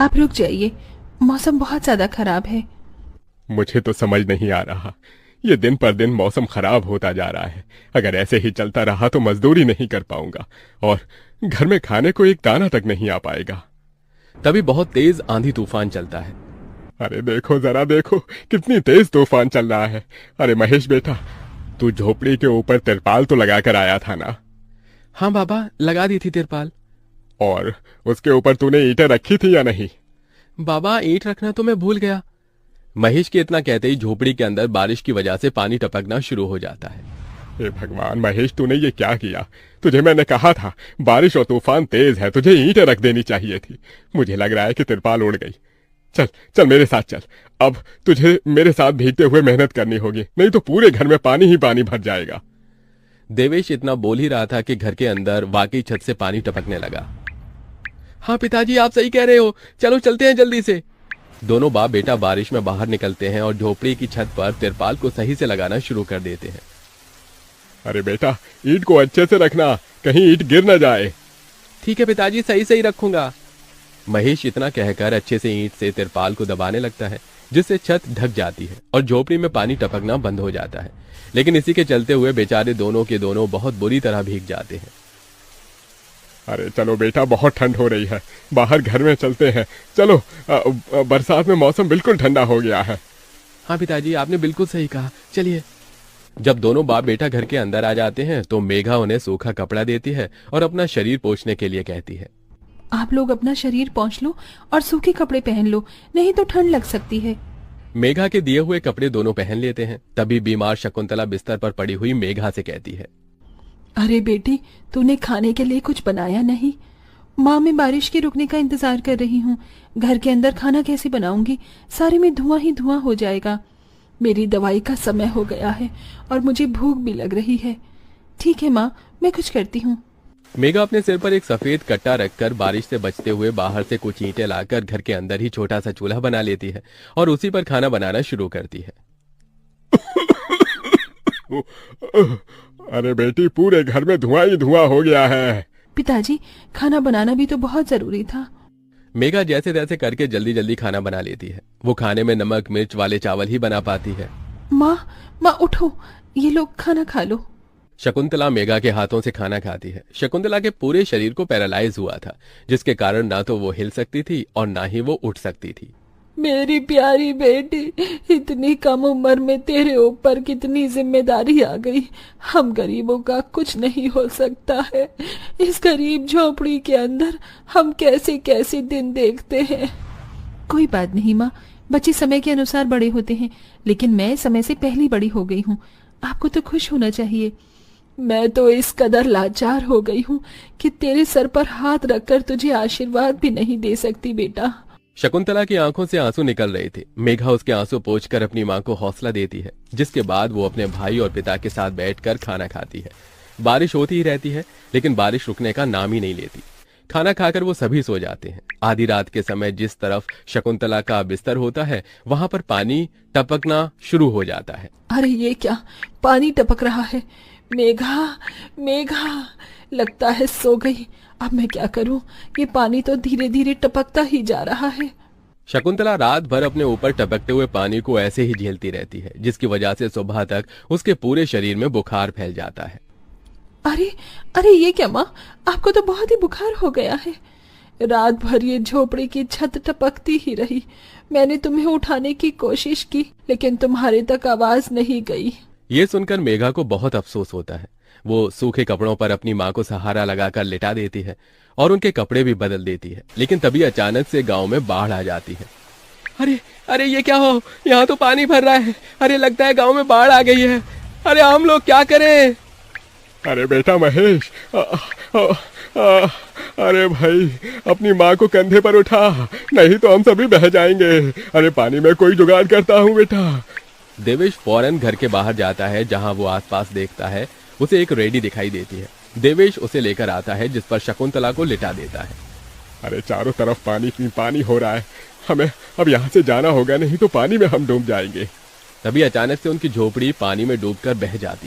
आप रुक जाइए, मौसम बहुत ज्यादा खराब है। मुझे तो समझ नहीं आ रहा, ये दिन पर दिन मौसम खराब होता जा रहा है। अगर ऐसे ही चलता रहा तो मजदूरी नहीं कर पाऊंगा और घर में खाने को एक दाना तक नहीं आ पाएगा। तभी बहुत तेज आंधी तूफान चलता है। अरे देखो जरा देखो, कितनी तेज तूफान चल रहा है। अरे महेश बेटा, तू झोपड़ी के ऊपर तिरपाल तो लगा कर आया था ना? हाँ बाबा, लगा दी थी तिरपाल। और उसके ऊपर तूने ईंटें रखी थी या नहीं? बाबा, ईंट रखना तो मैं भूल गया। महेश के इतना कहते ही झोपड़ी के अंदर बारिश की वजह से पानी टपकना शुरू हो जाता है। हे भगवान महेश, तूने ये क्या किया? तुझे मैंने कहा था बारिश और तूफान तेज है, तुझे ईंटें रख देनी चाहिए थी। मुझे लग रहा है कि तिरपाल उड़ गई। चल चल मेरे साथ चल, अब तुझे मेरे साथ भीगते हुए मेहनत करनी होगी, नहीं तो पूरे घर में पानी ही पानी भर जाएगा। देवेश इतना बोल ही रहा था कि घर के अंदर वाकई छत से पानी टपकने लगा। हाँ पिताजी, आप सही कह रहे हो, चलो चलते हैं जल्दी से। दोनों बाप बेटा बारिश में बाहर निकलते हैं और झोपड़ी की छत पर तिरपाल को सही से लगाना शुरू कर देते हैं। अरे बेटा, ईंट को अच्छे से रखना, कहीं ईंट गिर न जाए। ठीक है पिताजी, सही सही रखूंगा। महेश इतना कहकर अच्छे से ईंट से तिरपाल को दबाने लगता है, जिससे छत ढक जाती है और झोपड़ी में पानी टपकना बंद हो जाता है। लेकिन इसी के चलते हुए बेचारे दोनों के दोनों बहुत बुरी तरह भीग जाते हैं। अरे चलो बेटा, बहुत ठंड हो रही है, बाहर घर में चलते हैं। चलो, बरसात में मौसम बिल्कुल ठंडा हो गया है। हाँ पिताजी, आपने बिल्कुल सही कहा, चलिए। जब दोनों बाप बेटा घर के अंदर आ जाते हैं तो मेघा उन्हें सूखा कपड़ा देती है और अपना शरीर पोंछने के लिए कहती है। आप लोग अपना शरीर पोंछ लो और सूखे कपड़े पहन लो, नहीं तो ठंड लग सकती है। मेघा के दिए हुए कपड़े दोनों पहन लेते हैं। तभी बीमार शकुंतला बिस्तर पर पड़ी हुई मेघा से कहती है, अरे बेटी, तूने खाने के लिए कुछ बनाया नहीं? माँ, मैं बारिश के रुकने का इंतजार कर रही हूँ। घर के अंदर खाना कैसे बनाऊंगी? सारे में धुआं ही धुआं हो जाएगा। मेरी दवाई का समय हो गया है और मुझे भूख भी लग रही है। ठीक है माँ, मैं कुछ करती हूँ। मेघा अपने सिर पर एक सफेद कट्टा रखकर बारिश से बचते हुए बाहर से कुछ ईंटें लाकर घर के अंदर ही छोटा सा चूल्हा बना लेती है और उसी पर खाना बनाना शुरू करती है। अरे बेटी, पूरे घर में धुआं ही धुआं हो गया है। पिताजी, खाना बनाना भी तो बहुत जरूरी था। मेघा जैसे तैसे करके जल्दी जल्दी खाना बना लेती है। वो खाने में नमक मिर्च वाले चावल ही बना पाती है। माँ, माँ उठो, ये लोग खाना खा लो। शकुंतला मेघा के हाथों से खाना खाती है। शकुंतला के पूरे शरीर को पैरालाइज हुआ था, जिसके कारण ना तो वो हिल सकती थी और ना ही वो उठ सकती थी। मेरी प्यारी बेटी, इतनी कम उम्र में तेरे ऊपर कितनी जिम्मेदारी आ गई। हम गरीबों का कुछ नहीं हो सकता है। इस गरीब झोपड़ी के अंदर हम कैसे कैसे दिन देखते हैं। कोई बात नहीं माँ, बच्चे समय के अनुसार बड़े होते हैं, लेकिन मैं समय से पहले बड़ी हो गई हूँ। आपको तो खुश होना चाहिए। मैं तो इस कदर लाचार हो गई हूँ कि तेरे सर पर हाथ रखकर तुझे आशीर्वाद भी नहीं दे सकती बेटा। शकुंतला की आंखों से आंसू निकल रहे थे। मेघा उसके आंसू पोंछकर अपनी मां को हौसला देती है, जिसके बाद वो अपने भाई और पिता के साथ बैठकर खाना खाती है। बारिश होती ही रहती है, लेकिन बारिश रुकने का नाम ही नहीं लेती। खाना खाकर वो सभी सो जाते हैं। आधी रात के समय जिस तरफ शकुंतला का बिस्तर होता है, वहां पर पानी टपकना शुरू हो जाता है। अरे ये क्या, पानी टपक रहा है। मेघा, मेघा, लगता है सो गई। अब मैं क्या करूं? ये पानी तो धीरे धीरे टपकता ही जा रहा है। शकुंतला रात भर अपने ऊपर टपकते हुए पानी को ऐसे ही झेलती रहती है, जिसकी वजह से सुबह तक उसके पूरे शरीर में बुखार फैल जाता है। अरे अरे, ये क्या माँ, आपको तो बहुत ही बुखार हो गया है। रात भर ये झोपड़ी की छत टपकती ही रही। मैंने तुम्हें उठाने की कोशिश की, लेकिन तुम्हारे तक आवाज नहीं गई। ये सुनकर मेघा को बहुत अफसोस होता है। वो सूखे कपड़ों पर अपनी मां को सहारा लगाकर लिटा देती है और उनके कपड़े भी बदल देती है। लेकिन तभी अचानक से गांव में बाढ़ आ जाती है। अरे अरे, ये क्या हो, यहाँ तो पानी भर रहा है। अरे लगता है गांव में बाढ़ आ गई है। अरे हम लोग क्या करें? अरे बेटा महेश, अरे भाई, अपनी माँ को कंधे पर उठा, नहीं तो हम सभी बह जाएंगे। अरे पानी में कोई जुगाड़ करता हूँ बेटा। देवेश फौरन घर के बाहर जाता है। जहां वो आसपास देखता है, उसे एक रेडी दिखाई देती है। देवेश उसे लेकर आता है, जिस पर शकुंतला को लिटा देता है। अरे चारों तरफ पानी पानी हो रहा है, हमें अब यहाँ से जाना होगा, नहीं तो पानी में हम डूब जाएंगे। तभी अचानक से उनकी झोपड़ी पानी में डूबकर बह जाती